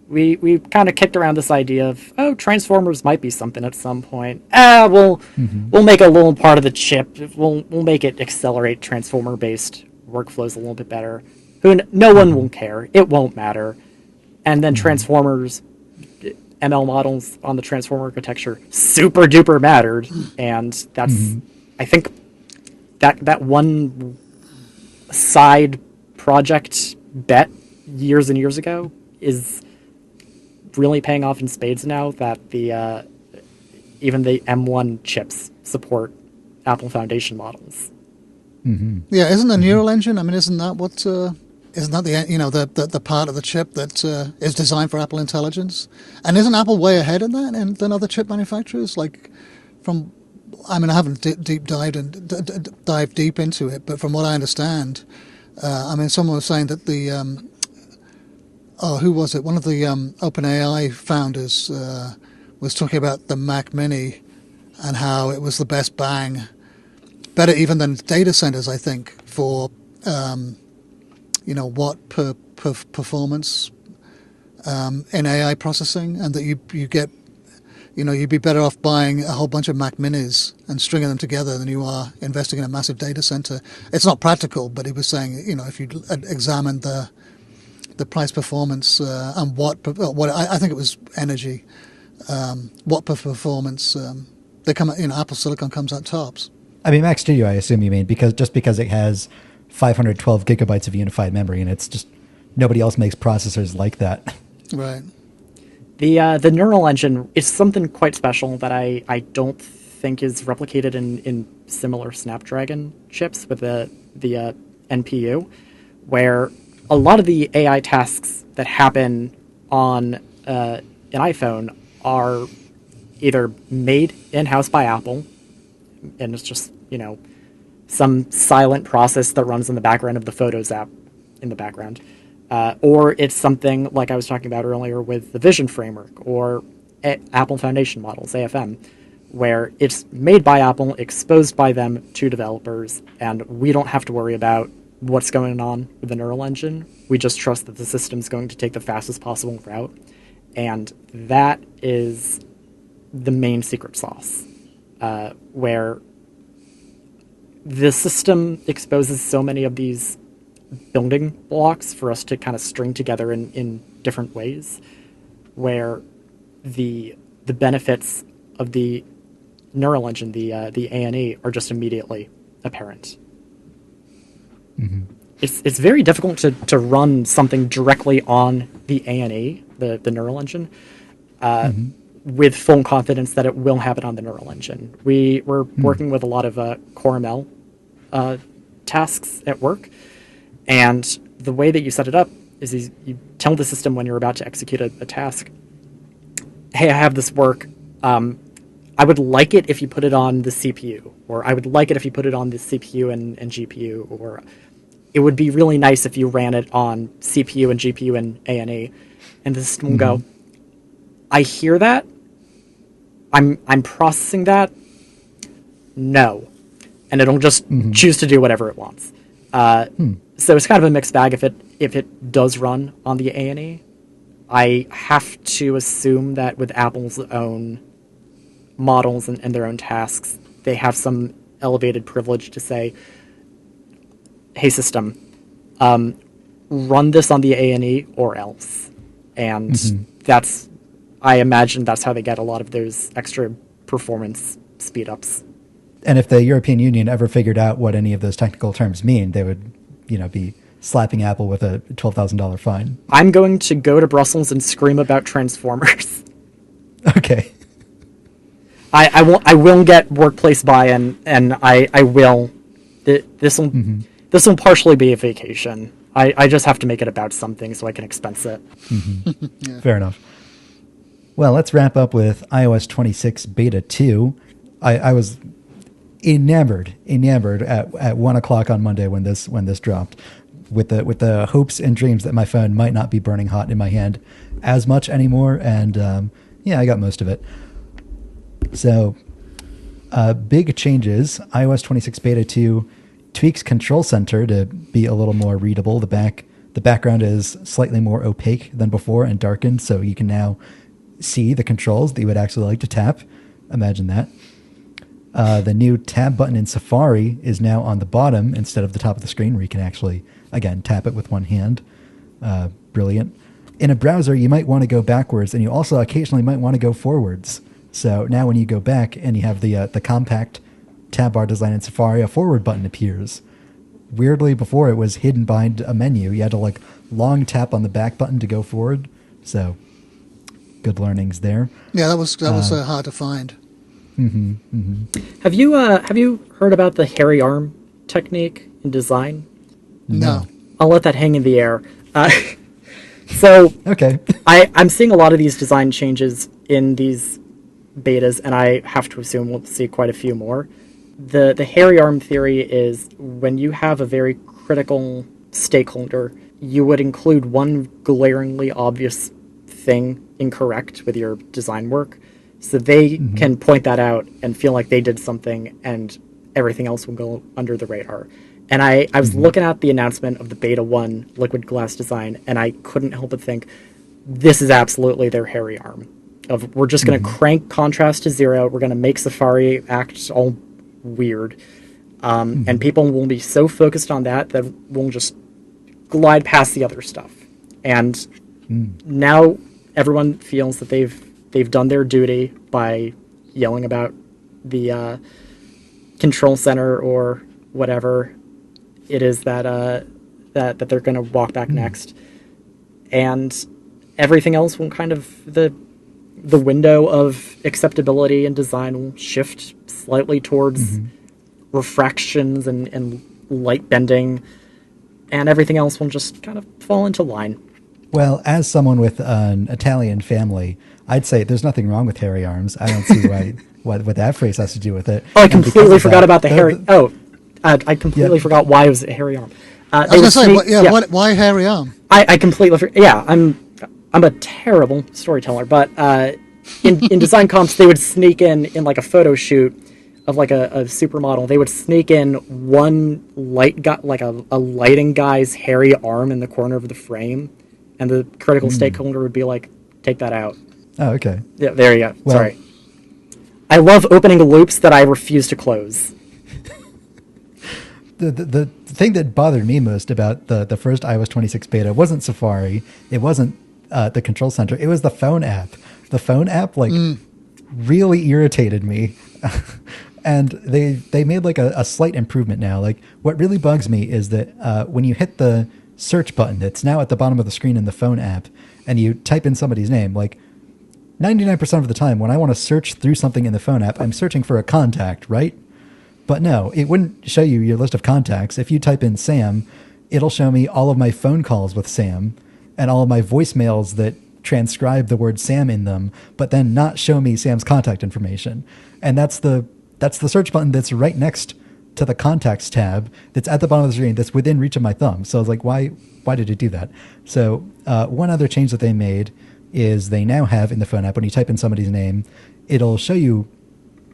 we kind of kicked around this idea of, transformers might be something at some point. We'll make a little part of the chip. We'll make it accelerate transformer based workflows a little bit better. No one will care. It won't matter. And then transformers, ML models on the transformer architecture, super duper mattered. And that's, I think that one side project bet years and years ago is really paying off in spades now that even the M1 chips support Apple Foundation models. Yeah, isn't the neural engine? I mean, isn't that what? Isn't that the part of the chip that is designed for Apple Intelligence? And isn't Apple way ahead in that than other chip manufacturers? Like, I haven't dived deep into it, but from what I understand, someone was saying that who was it? One of the OpenAI founders was talking about the Mac Mini and how it was the best bang, better even than data centers, I think, for watt per performance in AI processing, and that you get, you'd be better off buying a whole bunch of Mac Minis and stringing them together than you are investing in a massive data center. It's not practical, but he was saying, if you examine the price performance and what I think it was energy, watt per performance, they come out, Apple Silicon comes out tops. I mean, Mac Studio, I assume you mean, because it has 512 gigabytes of unified memory, and it's just nobody else makes processors like that. Right. The neural engine is something quite special that I don't think is replicated in similar Snapdragon chips with the NPU, where a lot of the AI tasks that happen on an iPhone are either made in-house by Apple, and it's just, some silent process that runs in the background of the Photos app in the background. Or it's something like I was talking about earlier with the Vision Framework or Apple Foundation models, AFM, where it's made by Apple, exposed by them to developers, and we don't have to worry about what's going on with the neural engine. We just trust that the system's going to take the fastest possible route. And that is the main secret sauce, where the system exposes so many of these building blocks for us to kind of string together in different ways, where the benefits of the neural engine, the A&E, are just immediately apparent. It's very difficult to run something directly on the A&E, the neural engine, with full confidence that it will have it on the neural engine. We're working with a lot of Core ML tasks at work. And the way that you set it up is you tell the system when you're about to execute a task, hey, I have this work. I would like it if you put it on the CPU, or I would like it if you put it on the CPU and GPU, or it would be really nice if you ran it on CPU and GPU and A&E. And the system will go, I hear that. I'm processing that. No. And it'll just choose to do whatever it wants. So it's kind of a mixed bag if it does run on the A&E. I have to assume that with Apple's own models and their own tasks, they have some elevated privilege to say, hey, system, run this on the A&E or else. And I imagine that's how they get a lot of those extra performance speed-ups. And if the European Union ever figured out what any of those technical terms mean, they would, be slapping Apple with a $12,000 fine. I'm going to go to Brussels and scream about Transformers. Okay. I will get workplace buy-in, and I will. This will partially be a vacation. I just have to make it about something so I can expense it. Yeah. Fair enough. Well, let's wrap up with iOS 26 Beta 2. I was enamored at 1 o'clock on Monday when this dropped, with the hopes and dreams that my phone might not be burning hot in my hand as much anymore, and I got most of it. So, big changes. iOS 26 Beta 2 tweaks Control Center to be a little more readable. The background is slightly more opaque than before and darkened, so you can now see the controls that you would actually like to tap. Imagine that. The new tab button in Safari is now on the bottom instead of the top of the screen, where you can actually, again, tap it with one hand. Brilliant. In a browser, you might want to go backwards, and you also occasionally might want to go forwards. So now when you go back and you have the compact tab bar design in Safari, a forward button appears. Weirdly, before it was hidden behind a menu. You had to long tap on the back button to go forward. So good learnings there. Yeah, that was hard to find. Have you heard about the hairy arm technique in design? No. I'll let that hang in the air. So okay. I'm seeing a lot of these design changes in these betas, and I have to assume we'll see quite a few more. The hairy arm theory is when you have a very critical stakeholder, you would include one glaringly obvious thing incorrect with your design work, so they can point that out and feel like they did something, and everything else will go under the radar. And I was looking at the announcement of the Beta 1 liquid glass design, and I couldn't help but think, this is absolutely their hairy arm. We're just going to crank contrast to 0, we're going to make Safari act all weird, and people will be so focused on that we'll just glide past the other stuff. And now everyone feels that they've done their duty by yelling about the control center or whatever it is that they're going to walk back next, and everything else will kind of the window of acceptability and design will shift slightly towards refractions and light bending, and everything else will just kind of fall into line. Well, as someone with an Italian family, I'd say there's nothing wrong with hairy arms. I don't see what that phrase has to do with it. Oh, I completely forgot about the hairy... I completely forgot why it was a hairy arm. I was going to say, why hairy arm? I completely forgot. Yeah, I'm a terrible storyteller, but in design comps, they would sneak in like a photo shoot of like a supermodel. They would sneak in one light guy, like a lighting guy's hairy arm in the corner of the frame, and the critical stakeholder would be like, take that out. Oh, okay. Yeah, there you go. Well, sorry. I love opening loops that I refuse to close. The thing that bothered me most about the first iOS 26 beta wasn't Safari. It wasn't the control center. It was the phone app. The phone app really irritated me. And they made like a slight improvement now. Like, what really bugs me is that when you hit the search button that's now at the bottom of the screen in the phone app, and you type in somebody's name, like 99% of the time when I want to search through something in the phone app, I'm searching for a contact, right? But no, it wouldn't show you your list of contacts. If you type in Sam, it'll show me all of my phone calls with Sam and all of my voicemails that transcribe the word Sam in them, but then not show me Sam's contact information. And that's the search button that's right next to the contacts tab that's at the bottom of the screen that's within reach of my thumb. So I was like, why did it do that? So one other change that they made is they now have in the phone app, when you type in somebody's name, it'll show you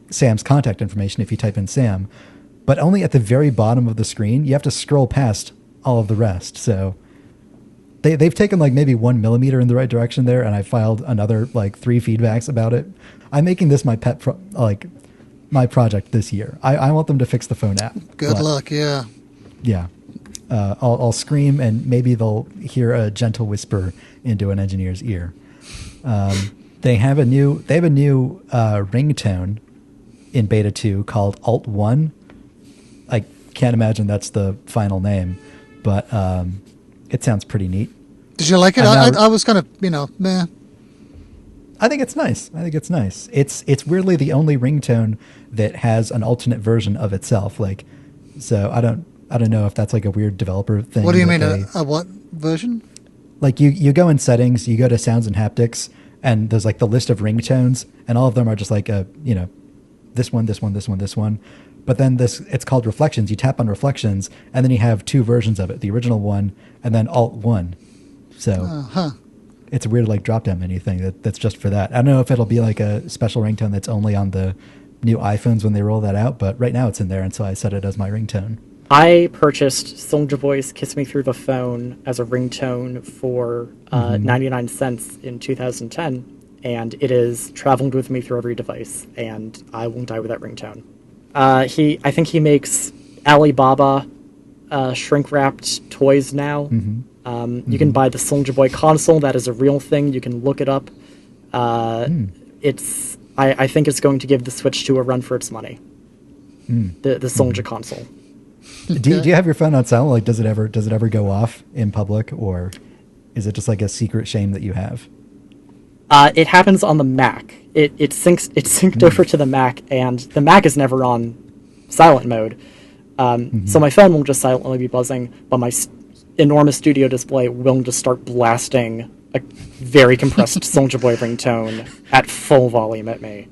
Sam's contact information if you type in Sam, but only at the very bottom of the screen. You have to scroll past all of the rest. So they've taken like maybe 1 millimeter in the right direction there, and I filed another like 3 feedbacks about it. I'm making this my my project this year. I want them to fix the phone app. Good luck, yeah. Yeah. I'll scream, and maybe they'll hear a gentle whisper into an engineer's ear. They have a new ringtone in beta 2 called Alt1. I can't imagine that's the final name, but it sounds pretty neat. Did you like it? I was kind of, meh. I think it's nice. It's weirdly the only ringtone that has an alternate version of itself. Like, so I don't know if that's like a weird developer thing. What do you mean, a what version? Like you go in settings, you go to sounds and haptics, and there's like the list of ringtones, and all of them are just like this one. But then it's called reflections. You tap on reflections, and then you have 2 versions of it: the original one and then Alt 1. So it's a weird like drop down menu thing that's just for that. I don't know if it'll be like a special ringtone that's only on the new iPhones when they roll that out, but right now it's in there, and so I set it as my ringtone. I purchased Soulja Boy's Kiss Me Through the Phone as a ringtone for 99 cents in 2010, and it is traveled with me through every device, and I won't die with that ringtone. I think he makes Alibaba shrink-wrapped toys now. You can buy the Soulja Boy console. That is a real thing. You can look it up. I think it's going to give the Switch 2 a run for its money. The Soulja console. Do you have your phone on silent? Like, does it ever go off in public, or is it just like a secret shame that you have? It happens on the Mac. It's synced over to the Mac, and the Mac is never on silent mode. So my phone will just silently be buzzing, but my enormous studio display will just start blasting a very compressed Soulja Boy ringtone at full volume at me,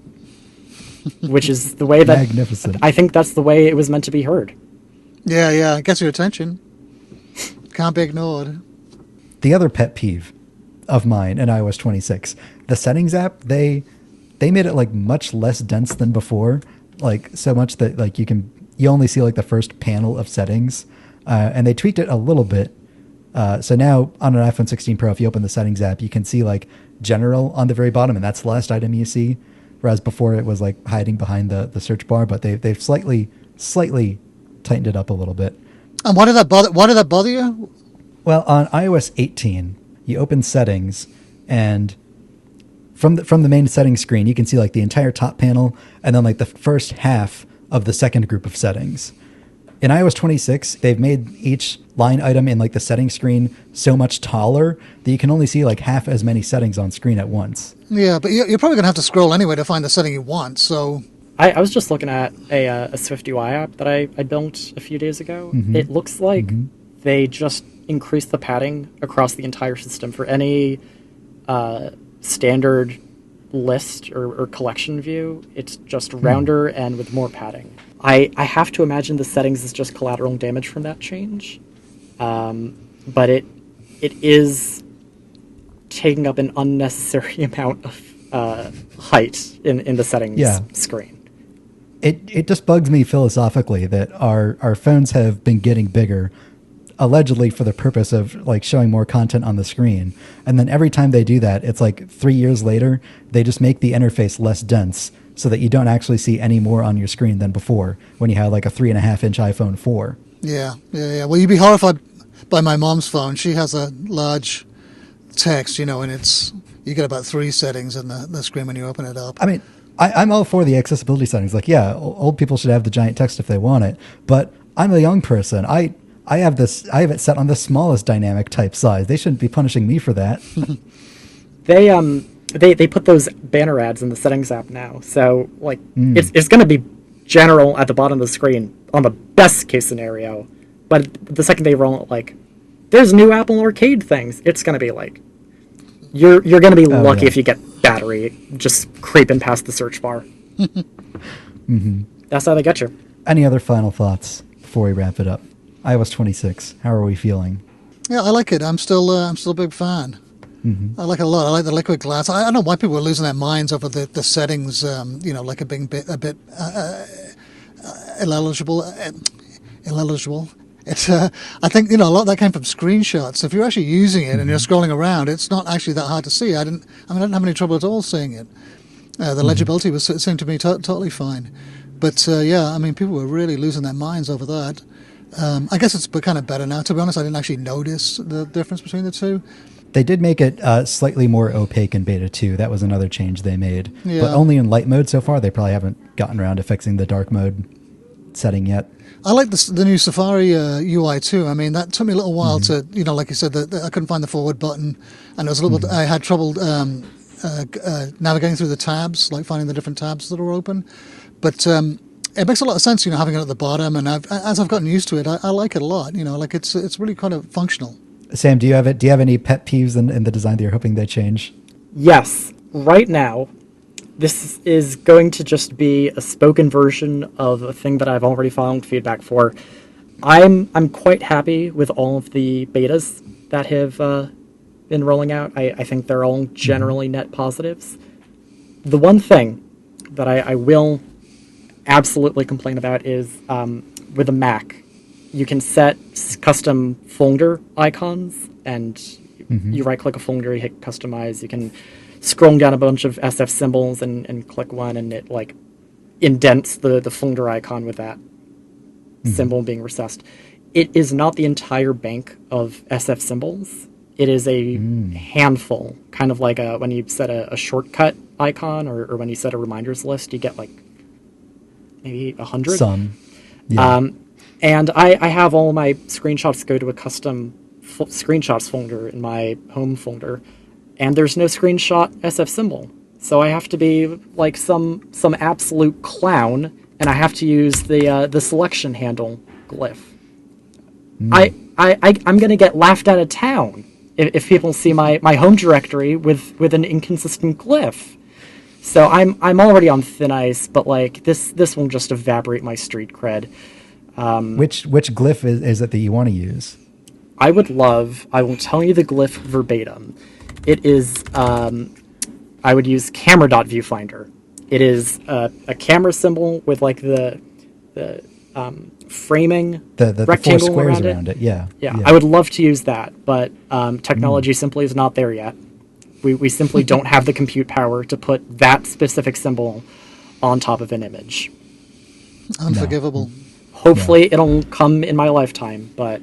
which is the way that magnificent. I think that's the way it was meant to be heard. Yeah, it gets your attention. Can't be ignored. The other pet peeve of mine in iOS 26, the settings app, they made it like much less dense than before, like so much that like you only see like the first panel of settings, and they tweaked it a little bit. So now on an iPhone 16 Pro, if you open the settings app, you can see like general on the very bottom, and that's the last item you see. Whereas before it was like hiding behind the search bar, but they've slightly tightened it up a little bit. And why did that bother you? Well, on iOS 18, you open settings, and from the main settings screen, you can see like the entire top panel, and then like the first half of the second group of settings. In iOS 26, they've made each line item in like the settings screen so much taller that you can only see like half as many settings on screen at once. Yeah, but you're probably going to have to scroll anyway to find the setting you want, so... I was just looking at a SwiftUI app that I built a few days ago. It looks like they just increased the padding across the entire system for any standard list or collection view. It's just rounder and with more padding. I have to imagine the settings is just collateral damage from that change. But it is taking up an unnecessary amount of height in the settings screen. It just bugs me philosophically that our phones have been getting bigger, allegedly for the purpose of like showing more content on the screen. And then every time they do that, it's like 3 years later, they just make the interface less dense so that you don't actually see any more on your screen than before when you had like a 3.5-inch iPhone 4. Yeah. Well, you'd be horrified by my mom's phone. She has a large text, and you get about 3 settings in the screen when you open it up. I mean, I'm all for the accessibility settings. Like, yeah, old people should have the giant text if they want it. But I'm a young person. I have it set on the smallest dynamic type size. They shouldn't be punishing me for that. They put those banner ads in the settings app now. So like it's going to be general at the bottom of the screen on the best case scenario. But the second they roll it, like, there's new Apple Arcade things, it's going to be like, you're going to be lucky if you get battery just creeping past the search bar. That's how they get you. Any other final thoughts before we wrap it up? iOS 26, how are we feeling? Yeah, I like it. I'm still a big fan. I like it a lot. I like the liquid glass. I don't know why people are losing their minds over the settings. Like a bit ineligible. It's I think a lot of that came from screenshots. If you're actually using it and you're scrolling around, it's not actually that hard to see. I didn't have any trouble at all seeing it. The legibility seemed to be totally fine. But people were really losing their minds over that. I guess it's kind of better now. To be honest, I didn't actually notice the difference between the two. They did make it slightly more opaque in Beta 2. That was another change they made. Yeah. But only in light mode so far. They probably haven't gotten around to fixing the dark mode setting yet. I like the new Safari UI too. I mean, that took me a little while to, like you said, I couldn't find the forward button. And I had trouble navigating through the tabs, like finding the different tabs that are open. But it makes a lot of sense, having it at the bottom. And as I've gotten used to it, I like it a lot. It's really kind of functional. Sam, do you have any pet peeves in the design that you're hoping they change? Yes. Right now, this is going to just be a spoken version of a thing that I've already found feedback for. I'm quite happy with all of the betas that have been rolling out. I think they're all generally net positives. The one thing that I will absolutely complain about is with a Mac, you can set custom folder icons, and you right-click a folder, you hit customize. You can scroll down a bunch of SF symbols and click one, and it like indents the folder icon with that symbol being recessed. It is not the entire bank of SF symbols. It is a handful, kind of like when you set a shortcut icon or when you set a reminders list, you get like maybe 100. Some. Yeah. And I have all my screenshots go to a custom screenshots folder in my home folder, and there's no screenshot SF symbol. So I have to be like some absolute clown, and I have to use the selection handle glyph. I'm going to get laughed out of town if people see my home directory with an inconsistent glyph. So I'm already on thin ice, but like this will just evaporate my street cred. Which glyph is it that you want to use? I will tell you the glyph verbatim. It is, I would use camera.viewfinder. It is a camera symbol with like the framing the rectangle four squares around it. Yeah. I would love to use that, but technology simply is not there yet. We simply don't have the compute power to put that specific symbol on top of an image. Unforgivable. No. Hopefully it'll come in my lifetime, but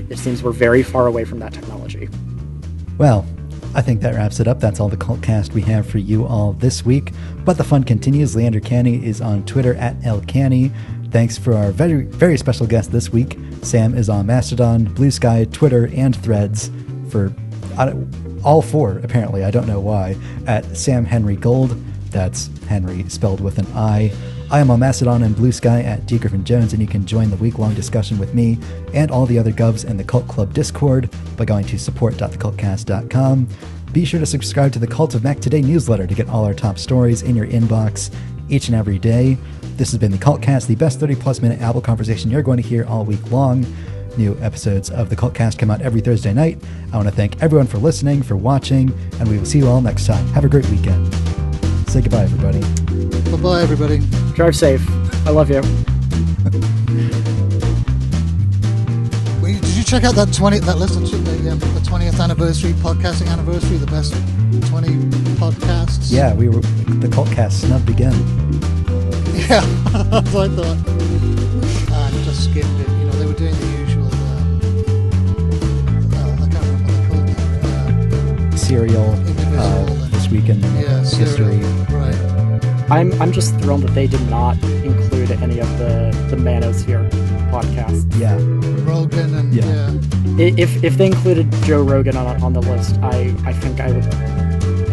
it seems we're very far away from that technology. Well, I think that wraps it up. That's all the CultCast we have for you all this week. But the fun continues. Leander Canny is on Twitter at LCanny. Thanks for our very, very special guest this week. Sam is on Mastodon, Blue Sky, Twitter, and Threads for all four, apparently. I don't know why. At Sam Henry Gold. That's Henry spelled with an I. I am on Mastodon and Blue Sky at Griffin Jones, and you can join the week-long discussion with me and all the other govs in the Cult Club Discord by going to support.thecultcast.com. Be sure to subscribe to the Cult of Mac Today newsletter to get all our top stories in your inbox each and every day. This has been the CultCast, the best 30-plus minute Apple conversation you're going to hear all week long. New episodes of the CultCast come out every Thursday night. I want to thank everyone for listening, for watching, and we will see you all next time. Have a great weekend. Say goodbye, everybody. Bye-bye, everybody. Drive safe. I love you. Did you check out that list of the 20th anniversary, podcasting anniversary, the best 20 podcasts? Yeah, the CultCast snubbed again. Yeah, that's what I thought. I just skimmed it. They were doing the usual. I can't remember what they called it. Serial. This week in history. Right. I'm just thrilled that they did not include any of the Manosphere podcasts. Yeah. Rogan and If they included Joe Rogan on the list, I think I would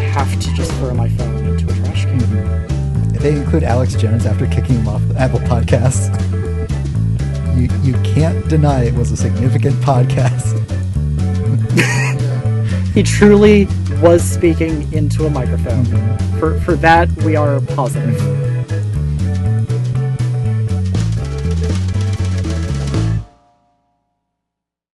have to just throw my phone into a trash can. they include Alex Jones after kicking him off the Apple Podcasts. You can't deny it was a significant podcast. He truly was speaking into a microphone. For that, we are positive.